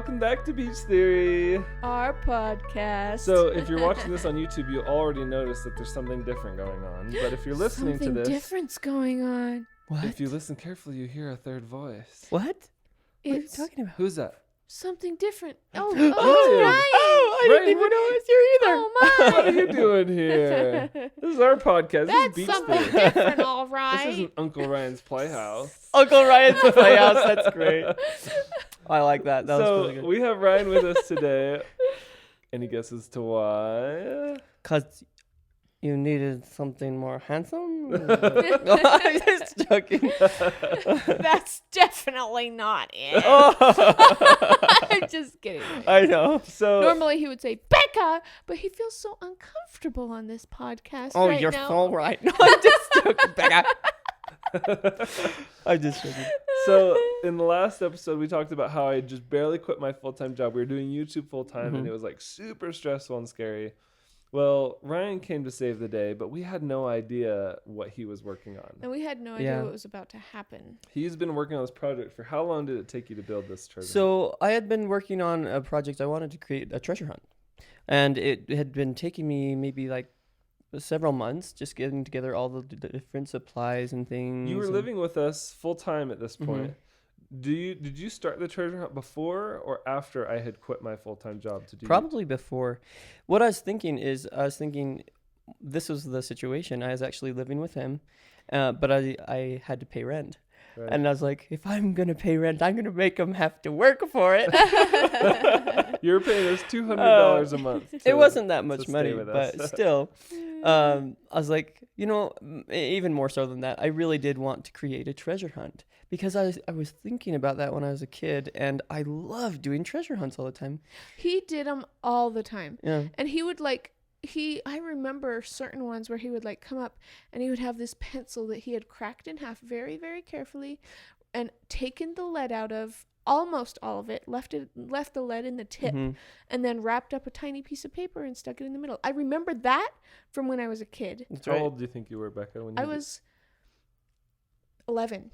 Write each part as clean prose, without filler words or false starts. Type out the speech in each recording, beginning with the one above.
welcome back to Beach Theory, our podcast. So if you're watching this on YouTube, you already noticed that there's something different going on. But if you're listening to this, something different's going on. What? If you listen carefully, you hear a third voice. What? It's what are you talking about? Who's that? something different. Oh, Ryan. Ryan. Oh, I didn't even notice you either. Oh, my. What are you doing here? This is our podcast. That's this is Beach something Theory. different, all right. This isn't Uncle Ryan's Playhouse. Uncle Ryan's Playhouse. That's great. I like that. That was So really good. we have Ryan with us today. Any guesses to why? Because you needed something more handsome? I'm just joking. That's definitely not it. Oh. I'm just kidding. I know. So Normally he would say Becca, but he feels so uncomfortable on this podcast Oh, right you're now. so right. No, I'm just joking, Becca. I'm just joking. So in the last episode, we talked about how I just barely quit my full-time job. We were doing YouTube full-time, and it was like super stressful and scary. Well, Ryan came to save the day, but we had no idea what he was working on. And we had no idea what was about to happen. He's been working on this project for how long did it take you to build this treasure? So I had been working on a project. I wanted to create a treasure hunt. And it had been taking me maybe like several months just getting together all the different supplies and things. You were living with us full-time at this point. Did you start the treasure hunt before or after I had quit my full-time job to do Probably before. What I was thinking this was the situation. I was actually living with him, but I had to pay rent. Right. And I was like, if I'm going to pay rent, I'm going to make him have to work for it. You were paying us $200 a month. It wasn't that much stay money, with but us. still. I was like, even more so than that, I really did want to create a treasure hunt because I was thinking about that when I was a kid, and I loved doing treasure hunts all the time. He did them all the time. Yeah. And he would I remember certain ones where he would come up and he would have this pencil that he had cracked in half very, very carefully and taken the lead out of almost all of it, left the lead in the tip, and then wrapped up a tiny piece of paper and stuck it in the middle. I remember that from when I was a kid. That's How right. old do you think you were, Becca? When I was 11.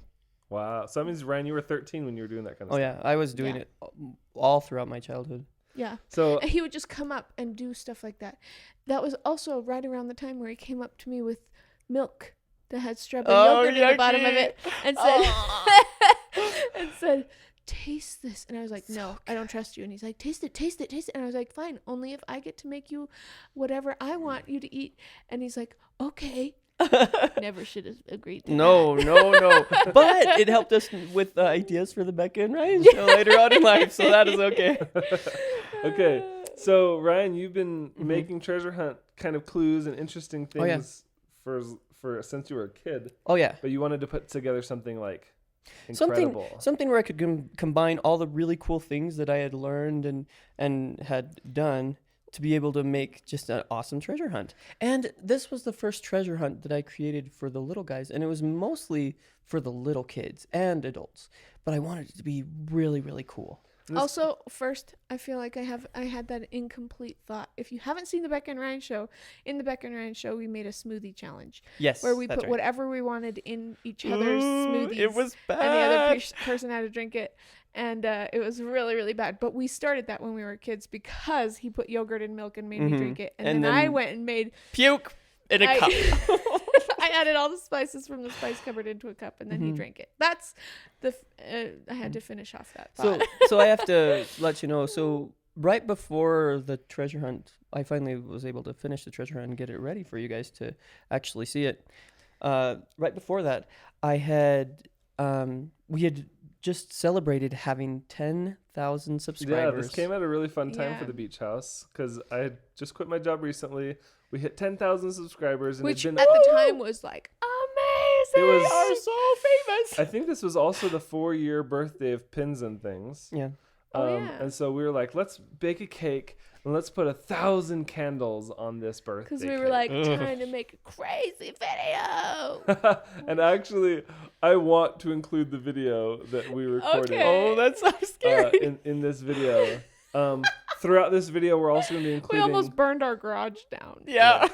Wow. So that means, Ryan, you were 13 when you were doing that kind of Oh, stuff. yeah. I was doing it all throughout my childhood. Yeah. So And he would just come up and do stuff like that. That was also right around the time where he came up to me with milk that had strawberry yogurt in the bottom of it and said, taste this. And I was like, no, I don't trust you. And he's like, taste it. And I was like, fine, only if I get to make you whatever I want you to eat. And he's like, okay. Never should have agreed to No. But it helped us with ideas for the Becca and Ryan show later on in life, so that is okay. Okay. So Ryan, you've been making treasure hunt kind of clues and interesting things for since you were a kid. Oh, yeah. But you wanted to put together something like incredible. Something where I could combine all the really cool things that I had learned and had done to be able to make just an awesome treasure hunt. And this was the first treasure hunt that I created for the little guys, and it was mostly for the little kids and adults. But I wanted it to be really, really cool. Also, first, I feel like I had that incomplete thought. If you haven't seen the Becca and Ryan show, in the Becca and Ryan show, we made a smoothie challenge. Yes, where we that's put right. whatever we wanted in each other's smoothies. It was bad. And the other person had to drink it. And it was really, really bad. But we started that when we were kids because he put yogurt in milk and made me drink it. And then I went and made... Puke in a cup. I added all the spices from the spice cupboard into a cup, and then he drank it. That's I had to finish off that thought. So I have to let you know. So right before the treasure hunt, I finally was able to finish the treasure hunt and get it ready for you guys to actually see it. Right before that, we had just celebrated having 10,000 subscribers. Yeah, this came at a really fun time for the Beach House because I had just quit my job recently. We hit 10,000 subscribers, and which at the time was like amazing. It was are so famous. I think this was also the 4-year birthday of Pins and Things. Yeah. And so we were like, let's bake a cake and let's put 1,000 candles on this birthday. Because we were like trying to make a crazy video. And actually, I want to include the video that we recorded. Okay. Oh, that's so scary. In this video. Throughout this video, we're also going to be including... We almost burned our garage down. Yeah.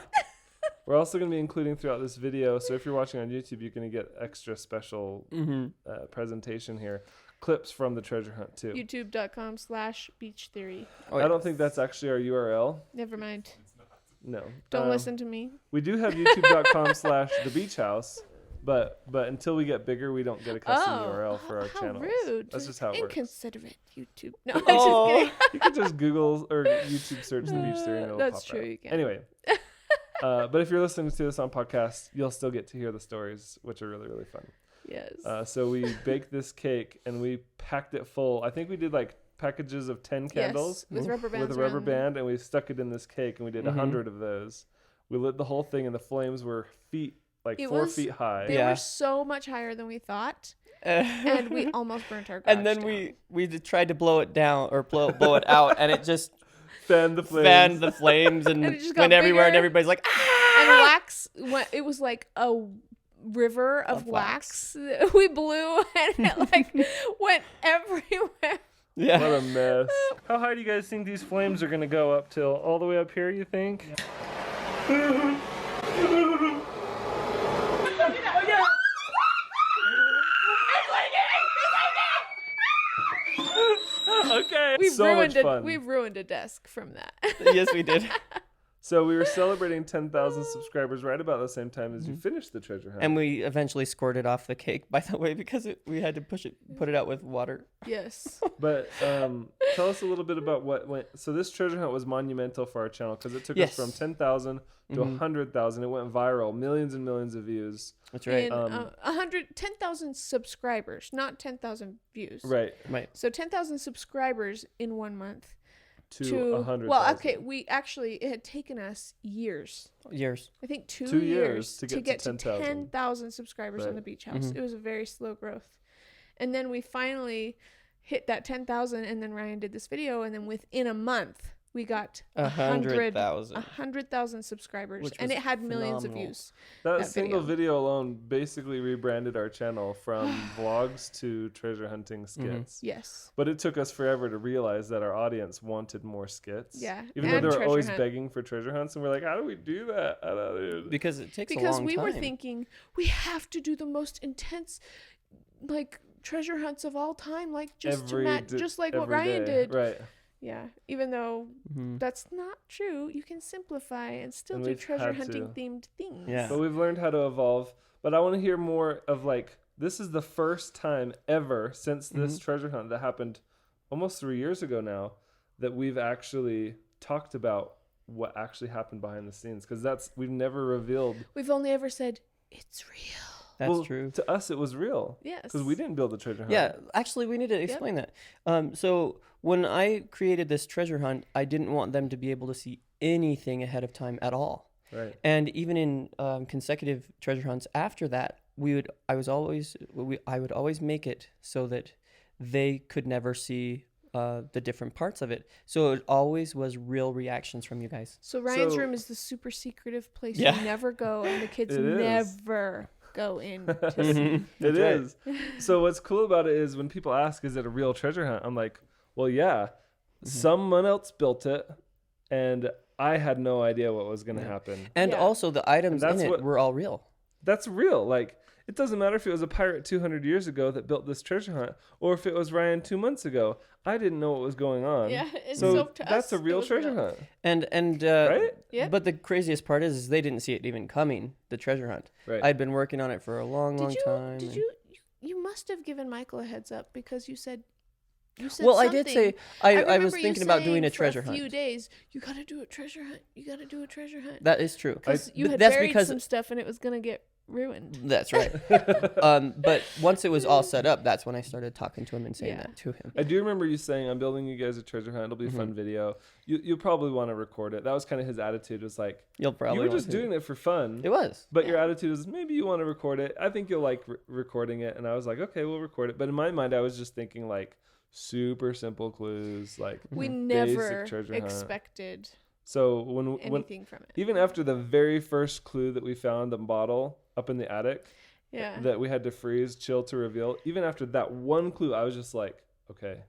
We're also going to be including throughout this video, so if you're watching on YouTube, you're going to get extra special presentation here. clips from the treasure hunt too. YouTube.com/beach theory. Oh, I don't think that's actually our URL. Never mind. No. Don't listen to me. We do have youtube.com/the beach house, but until we get bigger, we don't get a custom URL for our how channels. rude. That's just how it works. Inconsiderate YouTube. No, I'm Oh. just kidding. You can just Google or YouTube search the beach theory and it'll That's pop true, out. you can. Anyway. But if you're listening to this on podcast, you'll still get to hear the stories, which are really, really fun. Yes. So we baked this cake and we packed it full. I think we did like packages of 10 candles Yes, with rubber bands. with a rubber around. band, and we stuck it in this cake, and we did 100 of those. We lit the whole thing, and the flames were 4 feet high. They Yeah. were so much higher than we thought, and we almost burnt our garage And then down. we tried to blow it down or blow it out, and it just Fanned the flames. fanned the flames and, And it just got went everywhere, and bigger. everybody's like, And wax went. It was like a river of wax. We blew, and it like went everywhere. yeah. What a mess. How high do you guys think these flames are going to go up till? All the way up here, you think? Okay. We so much ruined fun. We ruined a desk from that. Yes, we did. So we were celebrating 10,000 subscribers right about the same time as you finished the treasure hunt. And we eventually scored it off the cake, by the way, because we had to put it out with water. Yes. But tell us a little bit about what went. So this treasure hunt was monumental for our channel because it took us from 10,000 to 100,000. It went viral, millions and millions of views. That's right. In 10,000 subscribers, not 10,000 views. Right. Right. So 10,000 subscribers in 1 month. To 100,000. Well, okay, it had taken us years. Years. I think 2 2 years to get to 10,000. 10,000 subscribers on Right. the beach house. It was a very slow growth. And then we finally hit that 10,000, and then Ryan did this video, and then within a month we got 100,000. 100,000 subscribers, Which and was it had millions of phenomenal. views. That that single video alone basically rebranded our channel from vlogs to treasure hunting skits. Yes. But it took us forever to realize that our audience wanted more skits. Yeah, Even though and they were treasure always hunt. begging for treasure hunts, and we're like, how do we do that? I don't know. Because it takes a Because long we time. were thinking we have to do the most intense, like treasure hunts of all time, like just what every Ryan day. did. Right. Yeah, even though Mhm. that's not true, you can simplify and still And do we've treasure had hunting to. themed things. Yeah. But we've learned how to evolve. But I want to hear more of like, this is the first time ever since this treasure hunt that happened almost 3 years ago now that we've actually talked about what actually happened behind the scenes. Because we've never revealed. We've only ever said it's real. That's Well, true. To us, it was real. Yes. Because we didn't build the treasure hunt. Yeah, actually, we need to explain that. So when I created this treasure hunt, I didn't want them to be able to see anything ahead of time at all. Right. And even in consecutive treasure hunts after that, I would always make it so that they could never see the different parts of it. So it always was real reactions from you guys. So Ryan's So- room is the super secretive place Yeah. you never go, and the kids It is. never go in to see. It That's right. is. So what's cool about it is when people ask, is it a real treasure hunt? I'm like, well, yeah. Someone else built it, and I had no idea what was going to happen. And Yeah. also the items And in that's it what- were all real. That's real. Like, it doesn't matter if it was a pirate 200 years ago that built this treasure hunt, or if it was Ryan 2 months ago. I didn't know what was going on. Yeah, and So to that's us, a it real was treasure real. hunt. And Right? Yeah. But the craziest part is they didn't see it even coming, the treasure hunt. Right. I'd been working on it for a long Did time. Did and- you must have given Michael a heads up because you said. Well, I did say I was remember you thinking about doing a saying treasure for a few hunt. days. You gotta do a treasure hunt. You gotta do a treasure hunt. That is true. Because you had that's buried because some stuff and it was gonna get ruined. that's right. But once it was all set up, that's when I started talking to him and saying Yeah. that to him. I do remember you saying, I'm building you guys a treasure hunt. It'll be a fun video. You'll probably want to record it. That was kind of his attitude. Was like, You'll probably you were want just to. doing it for fun. It was. But your attitude is maybe you want to record it. I think you'll like recording it. And I was like, okay, we'll record it. But in my mind, I was just thinking like super simple clues, like We basic never treasure hunt. expected So when anything from it. even after the very first clue that we found, the bottle up in the attic Yeah. that we had to freeze, chill to reveal, even after that one clue, I was just like, okay,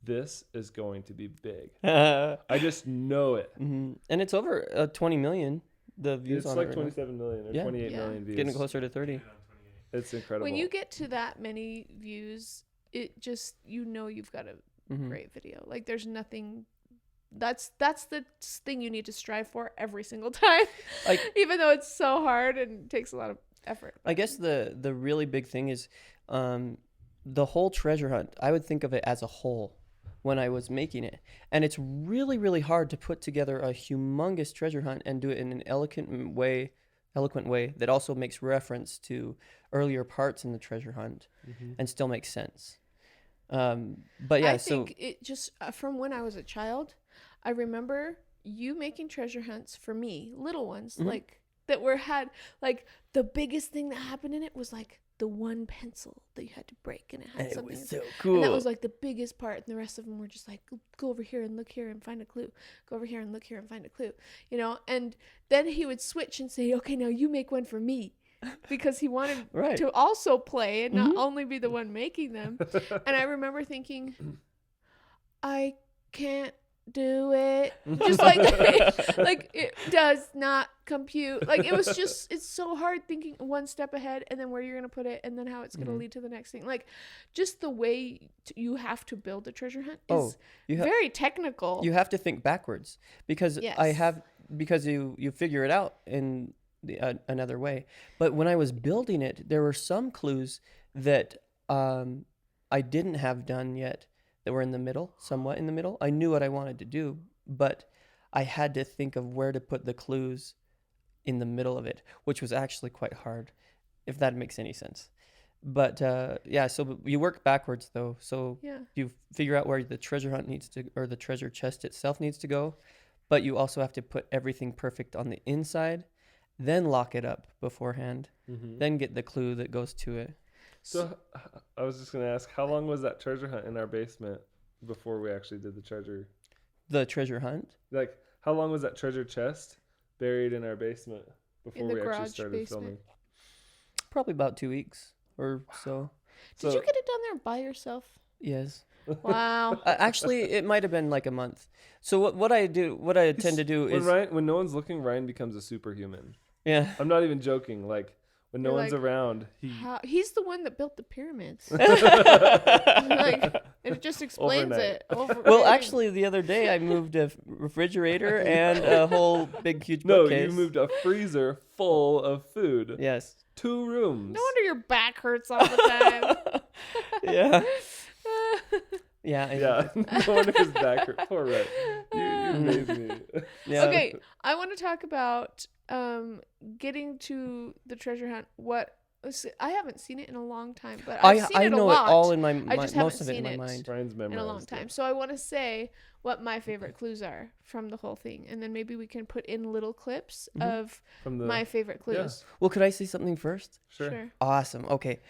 this is going to be big. I just know it. And it's over 20 million. The views It's on like it. Right now. 27 million or Yeah. 28 Yeah. million views. Getting closer to 30. It's incredible. When you get to that many views, it just, you've got a Mhm. great video. Like there's nothing. That's the thing you need to strive for every single time. Like, Even though it's so hard and takes a lot of effort. I guess the really big thing is the whole treasure hunt. I would think of it as a whole when I was making it. And it's really, really hard to put together a humongous treasure hunt and do it in an eloquent way that also makes reference to earlier parts in the treasure hunt and still makes sense. But yeah, I think it just from when I was a child, I remember you making treasure hunts for me, little ones, like that had like the biggest thing that happened in it was like the one pencil that you had to break, and it had something. It was so cool. And that was like the biggest part, and the rest of them were just like, go over here and look here and find a clue. Go over here and look here and find a clue. And then he would switch and say, okay, now you make one for me. Because he wanted to also play and not only be the one making them. And I remember thinking, I can't do it. Just like like it does not compute. Like it was just, it's so hard thinking one step ahead and then where you're going to put it and then how it's going to lead to the next thing. Like just the way you have to build a treasure hunt is very technical. You have to think backwards because because you figure it out in another way. But when I was building it, there were some clues that I didn't have done yet that were somewhat in the middle. I knew what I wanted to do, but I had to think of where to put the clues in the middle of it, which was actually quite hard, if that makes any sense. But so you work backwards though. So you figure out where the treasure hunt or the treasure chest itself needs to go, but you also have to put everything perfect on the inside, then lock it up beforehand, then get the clue that goes to it. So I was just going to ask, how long was that treasure hunt in our basement before we actually did the treasure? The treasure hunt? Like, how long was that treasure chest buried in our basement before we actually started filming? Probably about 2 weeks or so. Did you get it done there by yourself? Yes. Wow. Actually, it might have been like a month. So what I tend to do is when no one's looking, Ryan becomes a superhuman. Yeah. I'm not even joking. Like when no one's around, he's the one that built the pyramids. Like it just explains Overnight. it. Well, actually, the other day I moved a refrigerator and a whole big huge bookcase. No, you moved a freezer full of food. Yes. 2 rooms. No wonder your back hurts all the time. Yeah. Yeah. No wonder his back hurt. Poor Red. You amaze me. Yeah. Okay, I want to talk about getting to the treasure hunt. I haven't seen it in a long time, but I've seen it a lot. I know it all in my mind. I just haven't most of it in my mind. Ryan's in a long time. So I want to say what my favorite clues are from the whole thing, and then maybe we can put in little clips of my favorite clues. Yeah. Well, could I say something first? Sure. Awesome. Okay.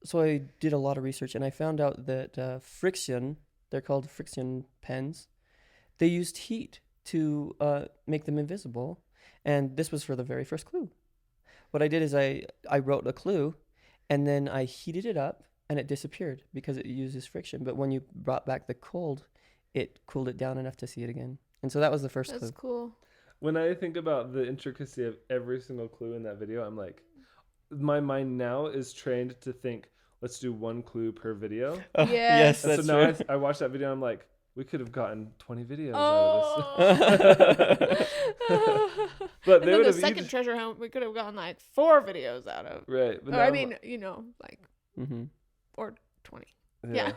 So I did a lot of research and I found out that friction, they're called friction pens, they used heat to make them invisible. And this was for the very first clue. What I did is I wrote a clue and then I heated it up and it disappeared because it uses friction. But when you brought back the cold, it cooled it down enough to see it again. And so that was the first clue. That's cool. When I think about the intricacy of every single clue in that video, I'm like, my mind now is trained to think, let's do 1 clue per video. Yes, and that's so now true. I watched that video and I'm like, we could have gotten 20 videos out of this. But they and would then have the second treasure hunt, we could have gotten like 4 videos out of. Right. But Or I mean, or 20. Yeah.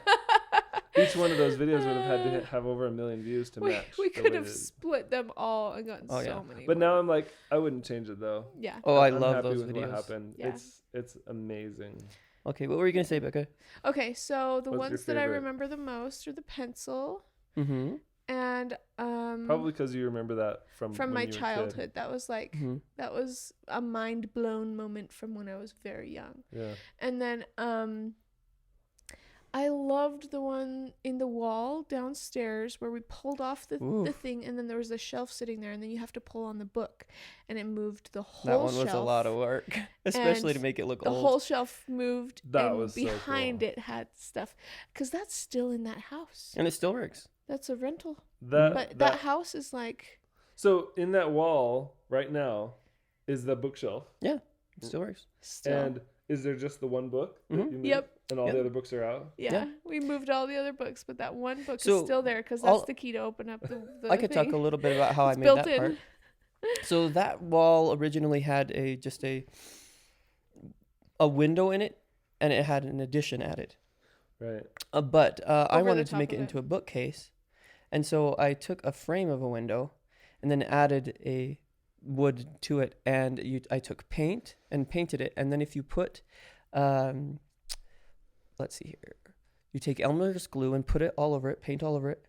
Each one of those videos would have had to have over 1 million views to match. We could have split them all and gotten many. But now I'm like, I wouldn't change it though. Yeah. Oh, I'm love happy those with videos. What happened. Yeah. It's amazing. Okay, what were you going to say, Becca? Okay, so the What's your ones that I favorite? remember the most are the pencil. Mm-hmm. And Probably because you remember that from when my you were a kid. childhood. That was like that was a mind blown moment from when I was very young. Yeah. And then I loved the one in the wall downstairs where we pulled off the thing, and then there was a shelf sitting there, and then you have to pull on the book, and it moved the whole shelf. That one was a lot of work, especially to make it look the old. The whole shelf moved, That and was so behind cool. it had stuff, because that's still in that house. And it still works. That's a rental. That house is like... So in that wall right now is the bookshelf. Yeah, it still works. Still. And Is there just the one book that you moved? Yep. And all Yep. the other books are out? Yeah, we moved all the other books, but that one book So, is still there because I'll- that's the key to open up the I could talk a thing. little bit about how It's I made built that in. part. So that wall originally had just a window in it, and it had an addition added. Right. But I Over the wanted to top make it of it. into a bookcase, and so I took a frame of a window, and then added a wood to it, and I took paint and painted it, and then if you put, let's see here, you take Elmer's glue and put it all over it, paint all over it,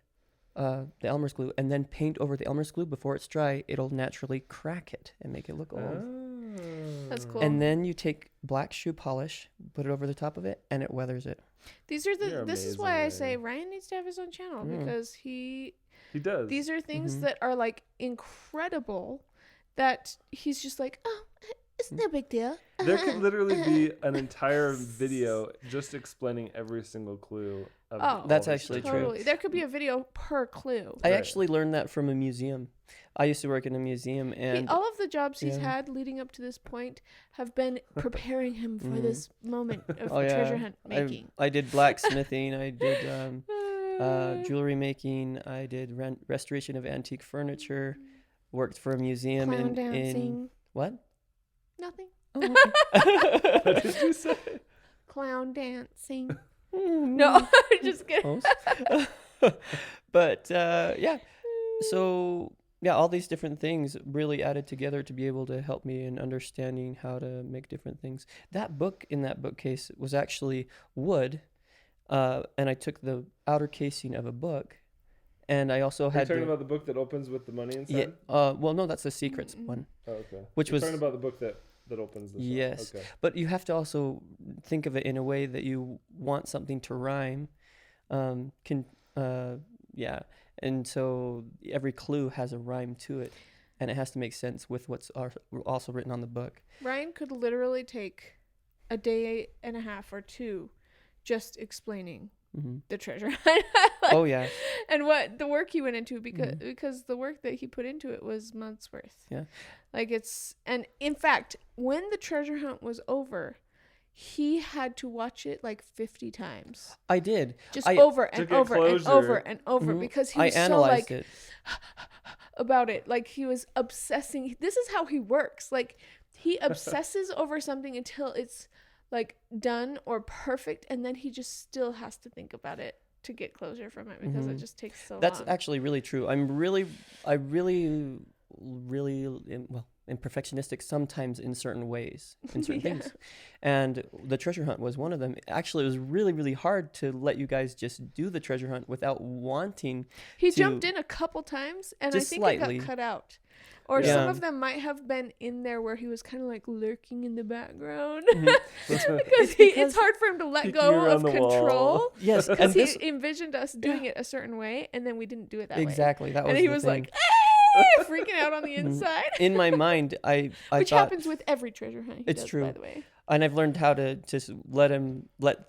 the Elmer's glue, and then paint over the Elmer's glue before it's dry. It'll naturally crack it and make it look old. That's cool. And then you take black shoe polish, put it over the top of it, and it weathers it. These are You're this is amazing, why I Ryan. say Ryan needs to have his own channel because He does. these are things Mhm. that are like incredible that he's just like, oh, it's no big deal. There could literally be an entire video just explaining every single clue. Of Oh, all That's the actually stories. true. Totally. There could be a video per clue. I Right. actually learned that from a museum. I used to work in a museum, and All of the jobs he's yeah. had leading up to this point have been preparing him for this moment of oh yeah, treasure hunt making. I did blacksmithing. I did jewelry making. I did restoration of antique furniture. Worked for a museum Clown in dancing. what? Nothing. What did you say? Clown dancing. Mm, No, just kidding. close. But yeah, so yeah, all these different things really added together to be able to help me in understanding how to make different things. That book in that bookcase was actually wood, and I took the outer casing of a book, and I also Are you had talking about the book that opens with the money inside? yeah. Well, no, that's the secrets one. Oh, okay. Which You're was- talking about the book that opens the shop. Yes. Okay. But you have to also think of it in a way that you want something to rhyme. Yeah. And so every clue has a rhyme to it, and it has to make sense with what's also written on the book. Ryan could literally take a day and a half or two just explaining Hmm the treasure hunt. Oh yeah. And what the work he went into because the work that he put into it was months worth. Yeah. Like and in fact, when the treasure hunt was over, he had to watch it like 50 times. I did. Just I- over To and get over and closure. over and over Mhm. because he I was so analyzed like it. about it. Like he was obsessing. This is how he works. Like he obsesses over something until it's like done or perfect, and then he just still has to think about it to get closure from it because it Mhm. just takes so That's long. actually really true. I really am perfectionistic sometimes in certain ways, in certain Yeah. things. And the treasure hunt was one of them. Actually, it was really, really hard to let you guys just do the treasure hunt without wanting. He to- jumped in a couple times, and I just think slightly. it got cut out. Or Yeah. some of them might have been in there where he was kind of like lurking in the background. Mhm. Because because it's hard for him to let peeking go around of the wall. control. Yes, and Because he this envisioned us doing it a certain way, and then we didn't do it that way. exactly that was And he the was thing. like, freaking out on the inside. In my mind, I Which thought, happens with every treasure hunt he It's does, true. by the way. and I've learned how to just let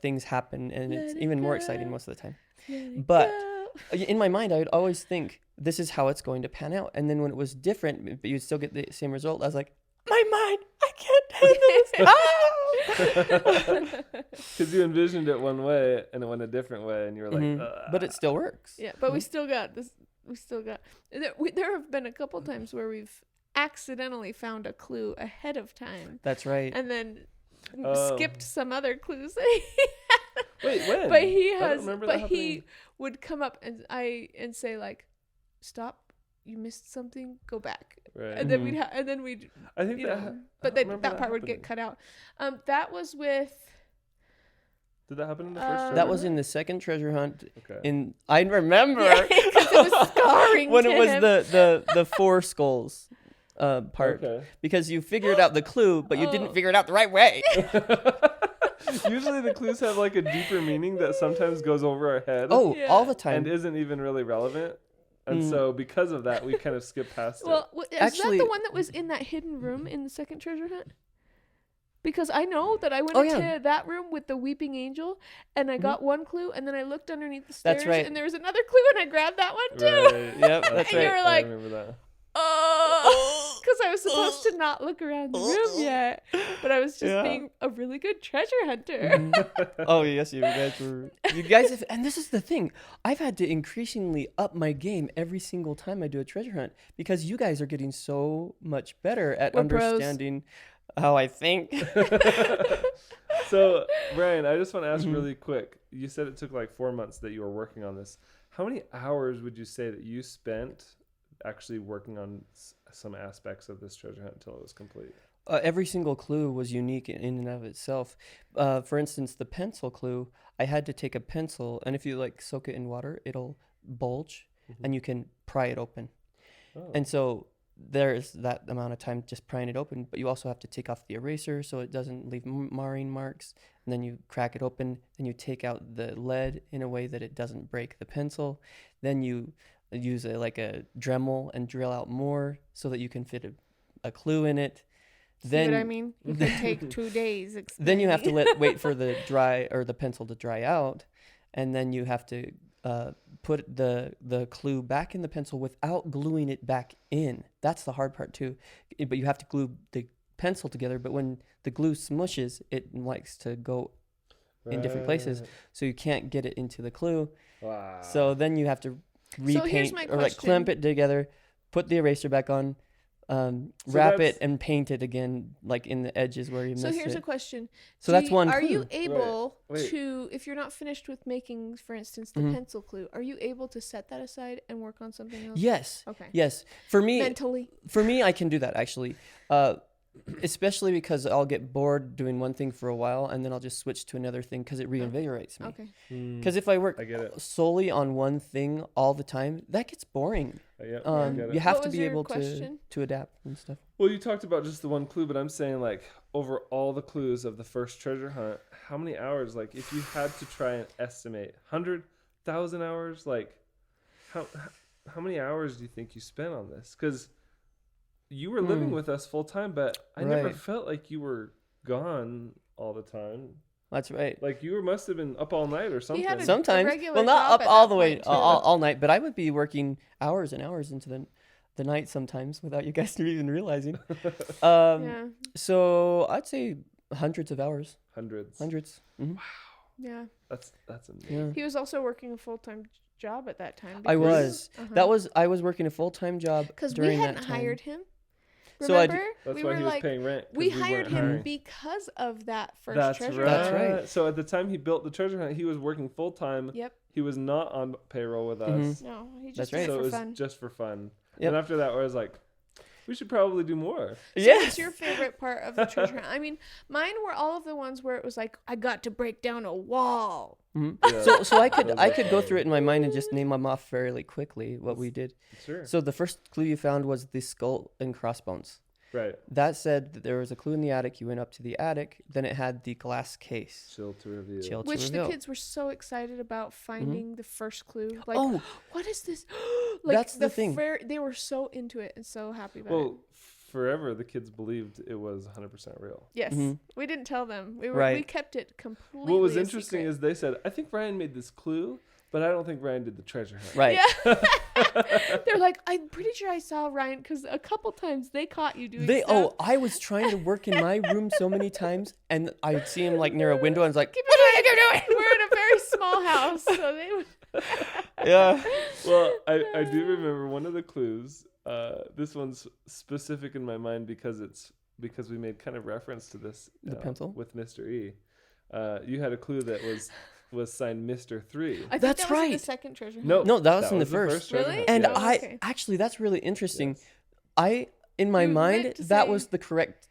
things happen, and Let it's it even more go. exciting most of the time. Let it But go. in my mind, I would always think this is how it's going to pan out, and then when it was different, but you'd still get the same result, I was like, my mind, I can't do this. Ah! Because you envisioned it one way and it went a different way, and you were like, Mhm. But it still works. Yeah, but we still got this. We still got. There have been a couple times where we've accidentally found a clue ahead of time That's right. and then Oh. skipped some other clues that he Wait, when? but he I don't has remember but that he happening. would come up and say like, stop, you missed something, go back. Right. And then we'd I think you that. know, I but don't remember that part would get happening. cut out. That was with Did that happen in the first? That was treasure in the second treasure hunt. Okay. I remember because it was scarring when to it was him. the four skulls part, Okay. because you figured out the clue, but you Oh. didn't figure it out the right way. Usually the clues have like a deeper meaning that sometimes goes over our head. Oh, Yeah. all the time. And isn't even really relevant. And so because of that, we kind of skip past it. Well, is Actually- that the one that was in that hidden room in the second treasure hunt? Because I know that I went Oh, into yeah. that room with the weeping angel, and I got one clue, and then I looked underneath the That's stairs, right. and there was another clue, and I grabbed that one too. Right. Yep, that's And you right. were I like, remember that. oh, because I was supposed to not look around the room yet, but I was just being a really good treasure hunter. Oh yes, you guys have, and this is the thing. I've had to increasingly up my game every single time I do a treasure hunt because you guys are getting so much better at We're pros. understanding how I think. So, Brian, I just want to ask really quick. You said it took like 4 months that you were working on this. How many hours would you say that you spent actually working on some aspects of this treasure hunt until it was complete? Every single clue was unique in and of itself. For instance, the pencil clue, I had to take a pencil, and if you like soak it in water, it'll bulge, and you can pry it open. Oh. And so there's that amount of time just prying it open, but you also have to take off the eraser so it doesn't leave marring marks. And then you crack it open, and you take out the lead in a way that it doesn't break the pencil. Then you use like a Dremel and drill out more so that you can fit a clue in it. See what I mean? You could take 2 days. Then you have to wait for the pencil to dry out, and then you have to put the clue back in the pencil without gluing it back in. That's the hard part too. But you have to glue the pencil together. But when the glue smushes, it likes to go in different places, so you can't get it into the clue. Wow. So then you have to repaint or like clamp it together, put the eraser back on. Wrap it and paint it again, like in the edges where you missed it. So here's a question. So that's one clue. Are you able to, if you're not finished with making, for instance, the pencil clue, are you able to set that aside and work on something else? Yes. Okay. Yes. For me, I can do that actually. Especially because I'll get bored doing one thing for a while, and then I'll just switch to another thing because it reinvigorates me. Okay. Because if I work solely on one thing all the time, that gets boring. You have to be able to adapt and stuff. Well, you talked about just the one clue, but I'm saying like over all the clues of the first treasure hunt, how many hours? Like if you had to try and estimate 100,000 hours, like how many hours do you think you spent on this? Because you were living with us full time, but I never felt like you were gone all the time. That's right. Like you must have been up all night or something. Sometimes, well, not up all the way all night, but I would be working hours and hours into the night sometimes without you guys even realizing. So I'd say hundreds of hours. Hundreds. Mm-hmm. Wow. Yeah. That's amazing. Yeah. He was also working a full-time job at that time. I was. I was working a full-time job because we hadn't hired him. Remember? That's why he was paying rent. We hired him because of that first treasure hunt. That's right. So at the time he built the treasure hunt, he was working full time. Yep. He was not on payroll with us. No, he just did it so for it was fun. just for fun. Yep. And after that, I was like, we should probably do more. So what's your favorite part of the treasure hunt? I mean, mine were all of the ones where it was like, I got to break down a wall. Mm-hmm. Yeah. So I could go through it in my mind and just name them off fairly quickly what we did. Sure. So the first clue you found was the skull and crossbones. Right. That said that there was a clue in the attic. You went up to the attic. Then it had the glass case. Chill to reveal. Which the kids were so excited about finding the first clue. Like, what is this? Like, that's the thing. They were so into it and so happy about it. Well, forever the kids believed it was 100% real. Yes. We didn't tell them. We kept it completely. What was interesting is they said, I think Ryan made this clue, but I don't think Ryan did the treasure hunt. Right. Yeah. They're like, I'm pretty sure I saw Ryan because a couple times they caught you doing stuff. I was trying to work in my room so many times, and I'd see him like near a window, and I was like, what are you doing? We're in a very small house, so they would. Yeah. Well, I do remember one of the clues. This one's specific in my mind because we made kind of reference to this. The pencil with Mr. E. You had a clue that was signed Mr. 3. I think that was in the second treasure hunt. No, that was in the first. Really? And actually, that's really interesting. Yes. In my mind, that was the correct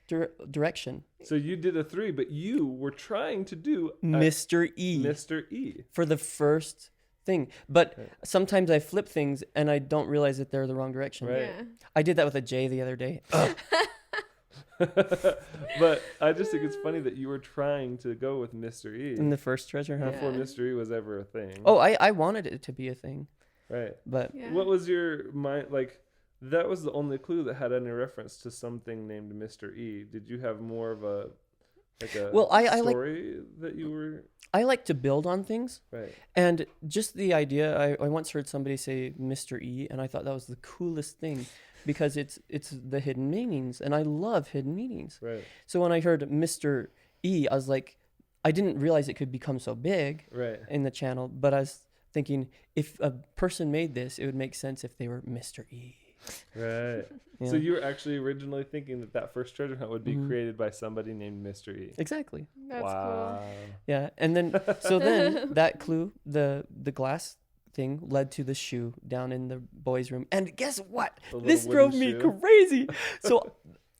direction. So you did a 3, but you were trying to do Mr. E. Mr. E. For the first thing. But sometimes I flip things and I don't realize that they're the wrong direction. Right. Yeah. I did that with a J the other day. But I just think it's funny that you were trying to go with Mr. E. In the first treasure hunt. Before Mr. E was ever a thing. Oh, I wanted it to be a thing. Right. But what was your mind like? That was the only clue that had any reference to something named Mr. E. Did you have more of a Like a Well, I like story that you were I like to build on things, right. and just the idea. I once heard somebody say Mr. E, and I thought that was the coolest thing, because it's the hidden meanings, and I love hidden meanings. Right. So when I heard Mr. E, I was like, I didn't realize it could become so big Right. in the channel, but I was thinking if a person made this, it would make sense if they were Mr. E. Right. Yeah. So you were actually originally thinking that first treasure hunt would be Mhm. created by somebody named Mr. E. Exactly. That's wow. Yeah, and then then that clue, the glass thing, led to the shoe down in the boys' room. And guess what? The little This wooden drove me shoe. crazy. So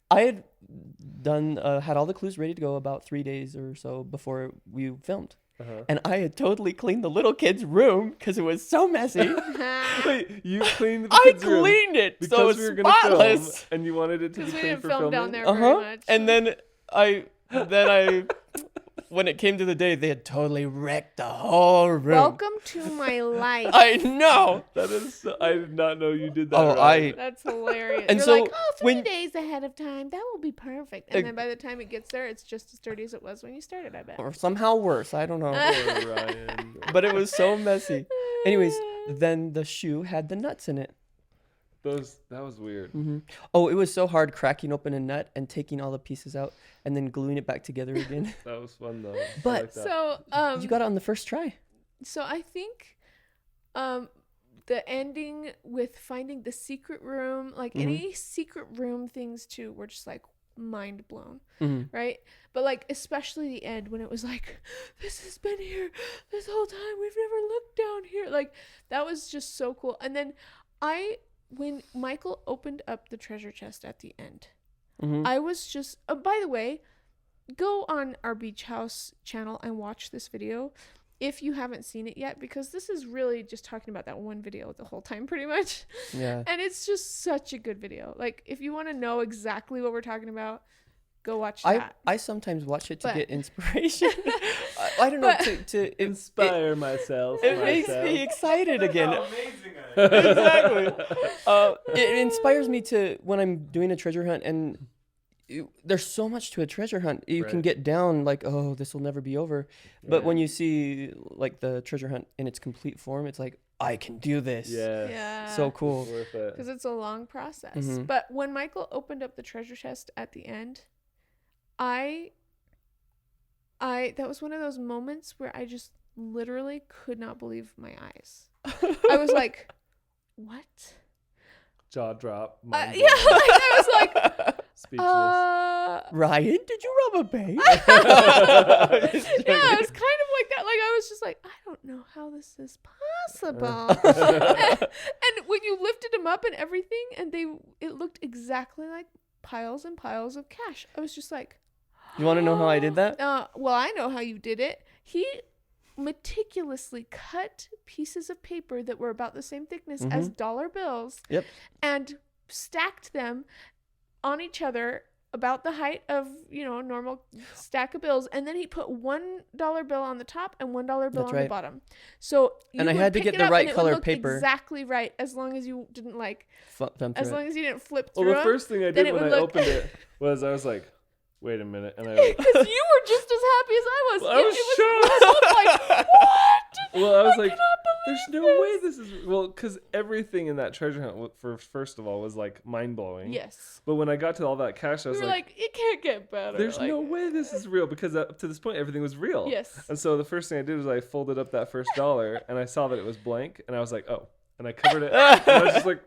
I had done had all the clues ready to go about 3 days or so before we filmed. Uh-huh. And I had totally cleaned the little kid's room because it was so messy. Wait, you cleaned the I kid's room cleaned it because so it was we were gonna film, spotless. and you wanted it to be Because we clean didn't for film filming. down there very Uh-huh. much. And then I when it came to the day, they had totally wrecked the whole room. Welcome to my life. I know. That is, so, I did not know you did that. Oh, right. That's hilarious. And You're so like, oh, 3 when- days ahead of time, that will be perfect. And then by the time it gets there, it's just as dirty as it was when you started, I bet. Or somehow worse. I don't know. Poor Ryan. But it was so messy. Anyways, then the shoe had the nuts in it. That was weird. Hmm Oh, it was so hard cracking open a nut and taking all the pieces out and then gluing it back together again. That was fun though. I But- like that. So, You got it on the first try. so I think, the ending with finding the secret room, like any secret room things too, were just like mind blown, right? But like especially the end when it was like, this has been here this whole time. We've never looked down here. Like that was just so cool. And then when Michael opened up the treasure chest at the end, I was just. By the way, go on our Beach House channel and watch this video if you haven't seen it yet, because this is really just talking about that one video the whole time pretty much. Yeah. And it's just such a good video. Like if you want to know exactly what we're talking about, go watch that. I sometimes watch it to But- get inspiration. I don't know, But- to Inspire myself. it makes me excited again. amazing I am. Exactly. It inspires me to when I'm doing a treasure hunt, and there's so much to a treasure hunt. You can Right. get down like, oh, this will never be over. But Right. when you see like the treasure hunt in its complete form, it's like, I can do this. Yes. Yeah. So cool. It's worth it. Because it's a long process. Mhm. But when Michael opened up the treasure chest at the end, that was one of those moments where I just literally could not believe my eyes. I was like, what? Jaw drop. Yeah, mind like, blown, I was like, speechless. Ryan, did you rob a bank? yeah, it was kind of like that. Like I was just like, I don't know how this is possible. and when you lifted them up and everything, and it looked exactly like piles and piles of cash. I was just like, You want to know how I did that? well, I know how you did it. He meticulously cut pieces of paper that were about the same thickness as dollar bills. Yep. And stacked them on each other about the height of, a normal stack of bills. And then he put $1 bill on the top and $1 bill That's on right. the bottom. So And I would had to pick get it the up right and it would color look paper. exactly right, as long as you didn't Thumb through it. as you didn't flip Well, through the them. first thing I then did it when I would look- opened it was I was like, wait a minute. And I Because you were just as happy as I was. Well, I was It was like, what? Well, I was like, cannot believe there's no this. way this is... Well, because everything in that treasure hunt, first of all, was like mind-blowing. Yes. But when I got to all that cash, I We was were like, it can't get better. there's like, no way this is real, because up to this point, everything was real. Yes. And so the first thing I did was I folded up that first dollar, and I saw that it was blank, and I was like, oh. And I covered it, and I was just like...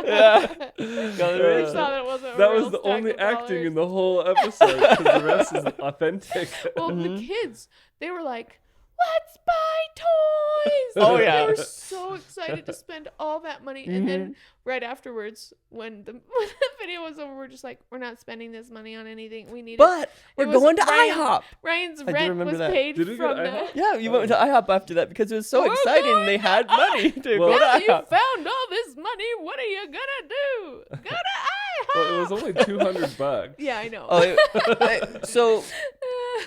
Yeah. I saw that it wasn't a That real was the stack only of acting dollars. in the whole episode, because the rest is authentic. Well, the kids, they were like, let's buy toys. Oh, yeah. They were so excited to spend all that money. And then right afterwards, when the video was over, we're just like, we're not spending this money on anything. We need But it. we're was going to Ryan- IHOP. Ryan's I do rent remember was that. paid Did we go from to the... IHOP? Yeah, you went to IHOP after that because it was so We're exciting. going They to had money to Well- go Now to you IHOP. found all this money. What are you gonna do? Go to IHOP. Well, it was only $200. Yeah, I know. So,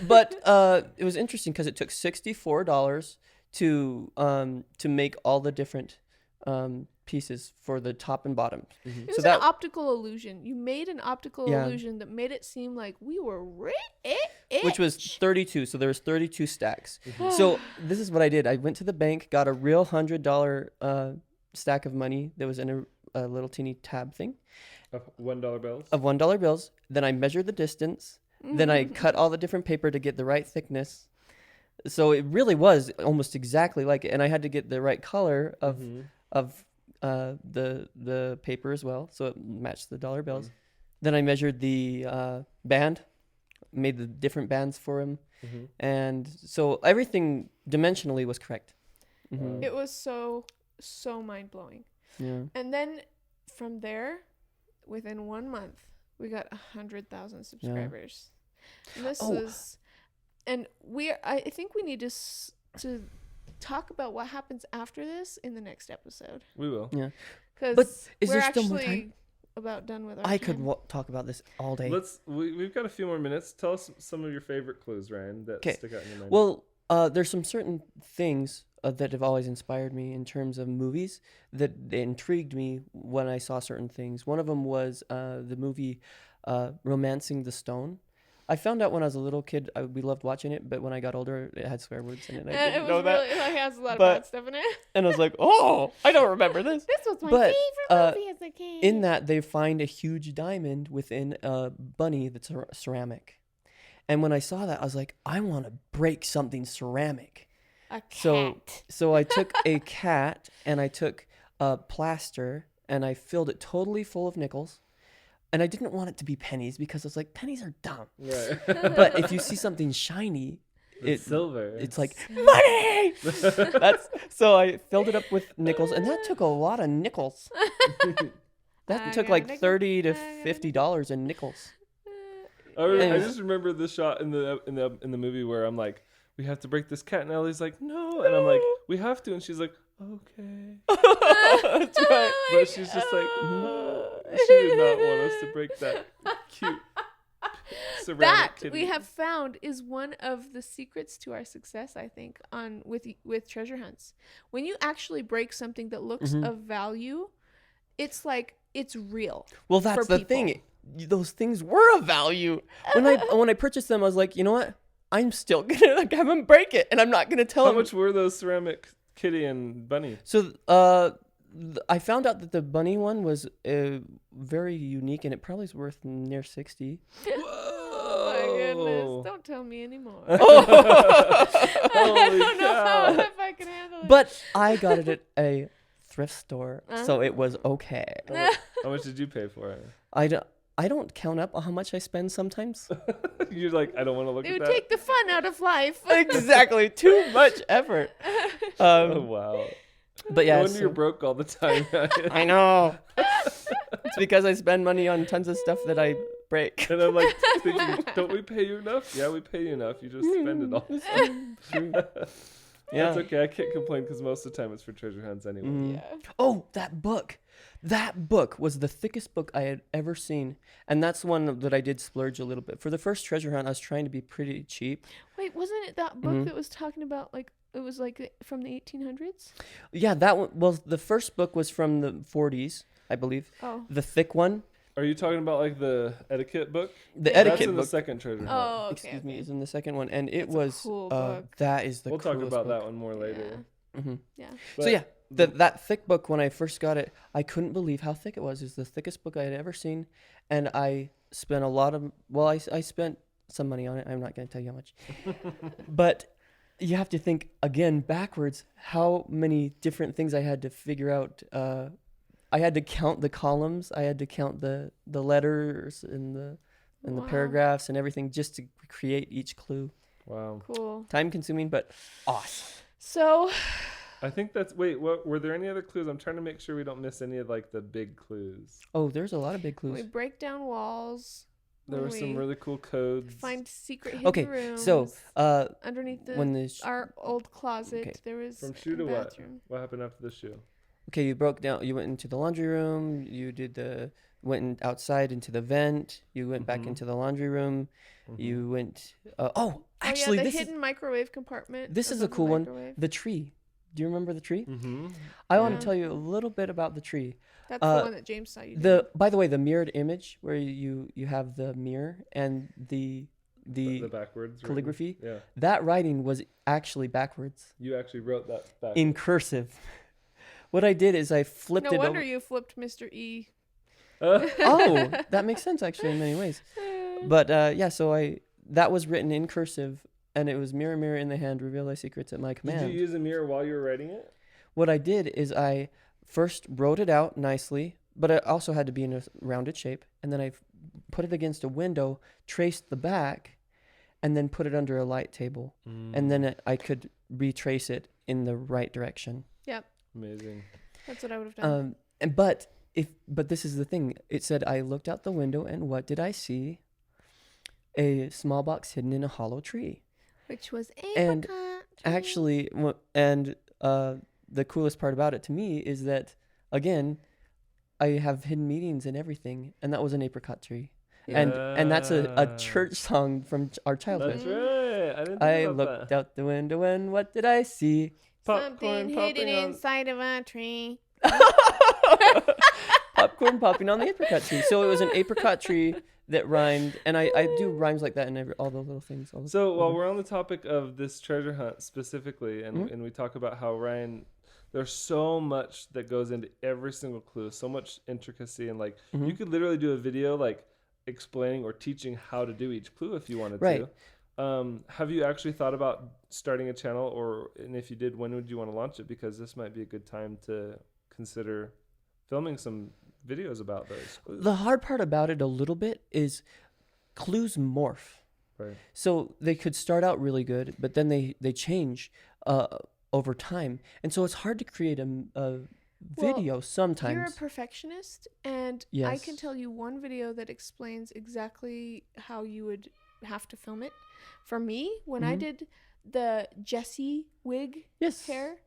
but it was interesting because it took $64 to make all the different pieces for the top and bottom. Mhm. It So was an optical illusion. You made an optical Yeah. illusion that made it seem like we were rich. which was 32. So there was 32 stacks. Mhm. So this is what I did. I went to the bank, got a real $100 stack of money that was in a little teeny tab thing Of $1 bills. of $1 bills. Then I measured the distance. Then I cut all the different paper to get the right thickness. So it really was almost exactly like it. And I had to get the right color of Mhm. the paper as well, so it matched the dollar bills. Mm. Then I measured the band, made the different bands for him, Mhm. and so everything dimensionally was correct. Mhm. It was so mind blowing. Yeah. And then from there, within 1 month, we got 100,000 subscribers. And this Oh. was, and I think we need to talk about what happens after this in the next episode. We will. Yeah. Because But is we're there still more actually time? about done with our I could time. talk about this all day. We've got a few more minutes. Tell us some of your favorite clues, Ryan, that 'Kay. stick out in your mind. Well, there's some certain things that have always inspired me in terms of movies that intrigued me when I saw certain things. One of them was the movie Romancing the Stone. I found out when I was a little kid, we loved watching it, but when I got older, it had swear words in it. And I And didn't it know was that. really, it has a lot of But- bad stuff in it. And I was like, oh, I don't remember this. This was my But, favorite movie as a kid. In that, they find a huge diamond within a bunny that's ceramic. And when I saw that, I was like, I want to break something ceramic. A So- cat. So I took a cat and I took a plaster and I filled it totally full of nickels. And I didn't want it to be pennies because I was like, pennies are dumb. right. But if you see something shiny, It's silver. it's like money. So I filled it up with nickels, and that took a lot of nickels. That I took got a like nickel, $30 to I got a $50 in nickels. I Anyways. just remember the shot in the movie where I'm like, we have to break this cat, and Ellie's like, no, and I'm like, we have to, and she's like, okay, That's right. but she's just like, no, she did not want us to break that cute ceramic That kitty. we have found is one of the secrets to our success, I think, with treasure hunts. When you actually break something that looks Mhm. of value, it's like it's real. Well, that's For the thing. Those things were of value. When I purchased them, I was like, you know what? I'm still gonna have them break it, and I'm not gonna tell How them. much were those ceramic kitty and bunny? So, I found out that the bunny one was very unique, and it probably is worth near 60. Oh my goodness! Don't tell me anymore. I Holy don't know cow. if I can handle it. But I got it at a thrift store, so it was okay. How much did you pay for it? I don't count up how much I spend sometimes. You're like, I don't want to look It at would that. take the fun out of life. Exactly, too much effort. Oh wow. But No yeah, wonder you're broke all the time. I know. It's because I spend money on tons of stuff that I break. And I'm like thinking, don't we pay you enough? Yeah, we pay you enough. You just spend it all. Yeah. That's okay. I can't complain because most of the time it's for treasure hunts anyway. Mhm. Yeah. Oh, that book. That book was the thickest book I had ever seen. And that's one that I did splurge a little bit. For the first treasure hunt, I was trying to be pretty cheap. Wait, wasn't it that book Mhm. that was talking about like it was like from the 1800s? Yeah, that one. Well, the first book was from the 40s, I believe. Oh. The thick one, Are you talking about like the etiquette book? the Yeah. That's etiquette in the book, second treasure hunt. Oh, okay. excuse me, okay. is in the second one. And it That's a was, cool book. that is the We'll talk coolest about book. that one more later. Hmm Yeah. So yeah, that thick book, when I first got it, I couldn't believe how thick it was. It was the thickest book I had ever seen. And I spent a lot of, well, I spent some money on it. I'm not going to tell you how much. But you have to think, again, backwards, how many different things I had to figure out. I had to count the columns. I had to count the letters and the Wow. paragraphs and everything just to create each clue. Wow. Cool. Time consuming, but awesome. So, I think that's what were there any other clues? I'm trying to make sure we don't miss any of like the big clues. Oh, there's a lot of big clues. we break down walls. There were some we really cool codes. find secret hidden Okay, rooms. so underneath when the our old closet, Okay. there was From shoe a to what? bathroom. What happened after the shoe? okay, you broke down. You went into the laundry room. You outside into the vent. You went back Mhm. into the laundry room. Mhm. You went. Actually, oh yeah, the this hidden microwave compartment. this is a above the cool one. microwave. The tree. Do you remember the tree? Mm-hmm. I want Yeah. to tell you a little bit about the tree. That's the one that James saw you do. By the way, the mirrored image where you have the mirror and the backwards calligraphy, written. Yeah. that writing was actually backwards You actually wrote that back. in cursive. What I did is I flipped No it wonder over. you flipped Mr. E. Oh, that makes sense actually in many ways. But so that was written in cursive, and it was mirror, mirror in the hand, reveal thy secrets at my command. Did you use a mirror while you were writing it? What I did is I first wrote it out nicely, but it also had to be in a rounded shape, and then I put it against a window, traced the back, and then put it under a light table, and then I could retrace it in the right direction. Yep. Amazing. That's what I would have done. But this is the thing. It said I looked out the window, and what did I see? A small box hidden in a hollow tree. Which was and apricot. Actually, the coolest part about it to me is that, again, I have hidden meetings and everything, and that was an apricot tree. Yeah. And that's a church song from our childhood. That's right. I didn't think I about looked that. out the window, and what did I see? Something hidden inside of a tree. Popcorn popping on the apricot tree. So it was an apricot tree that rhymed, and I do rhymes like that in all the little things. So while we're on the topic of this treasure hunt specifically, and, Mm-hmm. and we talk about how Ryan, there's so much that goes into every single clue, so much intricacy, and like Mm-hmm. you could literally do a video like explaining or teaching how to do each clue if you wanted Right. to. Have you actually thought about starting a channel, and if you did, when would you want to launch it? Because this might be a good time to consider filming some videos about those clues. The hard part about it a little bit is clues morph. Right. So they could start out really good, but then they change over time, and so it's hard to create a video sometimes. You're a perfectionist, and I Yes. can tell you one video that explains exactly how you would have to film it. For me, when I Mhm. did the Jessie wig Yes. hair,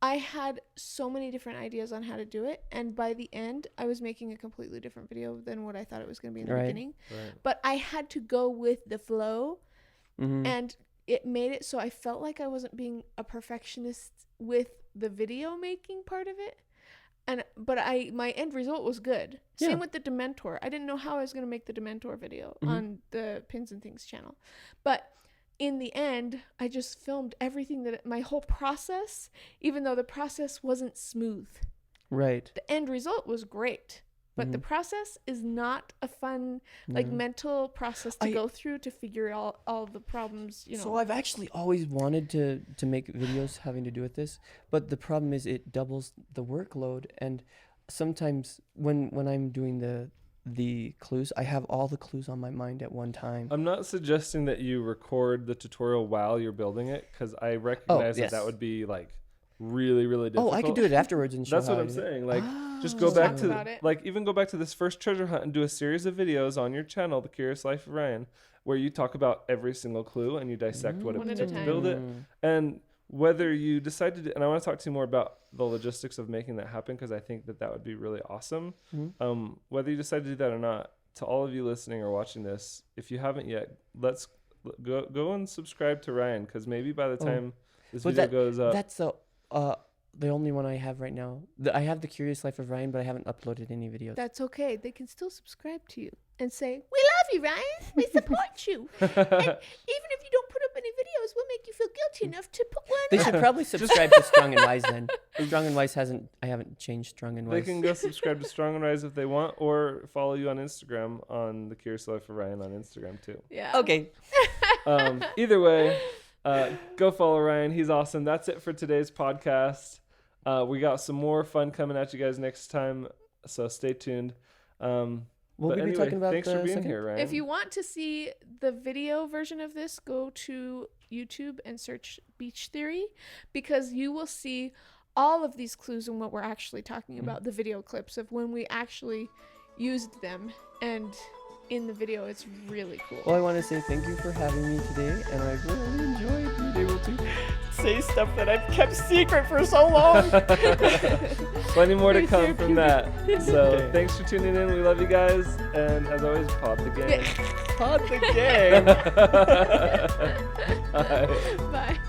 I had so many different ideas on how to do it, and by the end, I was making a completely different video than what I thought it was going to be in the Right. beginning. Right. But I had to go with the flow, Mhm. and it made it so I felt like I wasn't being a perfectionist with the video making part of it. But my end result was good. Yeah. Same with the Dementor. I didn't know how I was going to make the Dementor video Mhm. on the Pins and Things channel. But in the end, I just filmed everything my whole process, even though the process wasn't smooth. Right. The end result was great. But the Mhm. process is not a fun, like, No. mental process to I- go through to figure all the problems, you know. So I've actually always wanted to make videos having to do with this, but the problem is it doubles the workload, and sometimes when I'm doing the clues, I have all the clues on my mind at one time. I'm not suggesting that you record the tutorial while you're building it, because I recognize yes. that would be like really, really difficult. I could do it afterwards and show That's how what I I'm did it. saying. Like, just Oh. go back Talk to about it. like even go back to this first treasure hunt and do a series of videos on your channel, The Curious Life of Ryan, where you talk about every single clue and you dissect what it One at took a to time. build it. And whether you decide to do, and I want to talk to you more about the logistics of making that happen, because I think that would be really awesome. Mhm. Whether you decide to do that or not, to all of you listening or watching this, if you haven't yet, let's go and subscribe to Ryan, because maybe by the time this But video goes up, That's the only one I have right now. I have The Curious Life of Ryan, but I haven't uploaded any videos. That's okay. They can still subscribe to you and say, "We love you, Ryan. We support you. And even if you don't put up any videos, we'll make you feel guilty enough to put one They up." should probably subscribe to Strong and Wise then. Strong and Wise I haven't changed Strong and they Wise. can go subscribe to Strong and Rise if they want, or follow you on Instagram on The Curious Life of Ryan on Instagram too. Yeah. Okay. Either way, go follow Ryan. He's awesome. That's it for today's podcast. We got some more fun coming at you guys next time, so stay tuned. We'll But be anyway, talking about thanks the for being second? here, Ryan. If you want to see the video version of this, go to YouTube and search Beach Theory, because you will see all of these clues and what we're actually talking about, the video clips of when we actually used them. And in the video, it's really cool. Well, I want to say thank you for having me today, and I really enjoyed being able to say stuff that I've kept secret for so long. Plenty more to Very come from that. So Okay. thanks for tuning in. We love you guys. And as always, pod the game. Pod the game. Bye. Bye.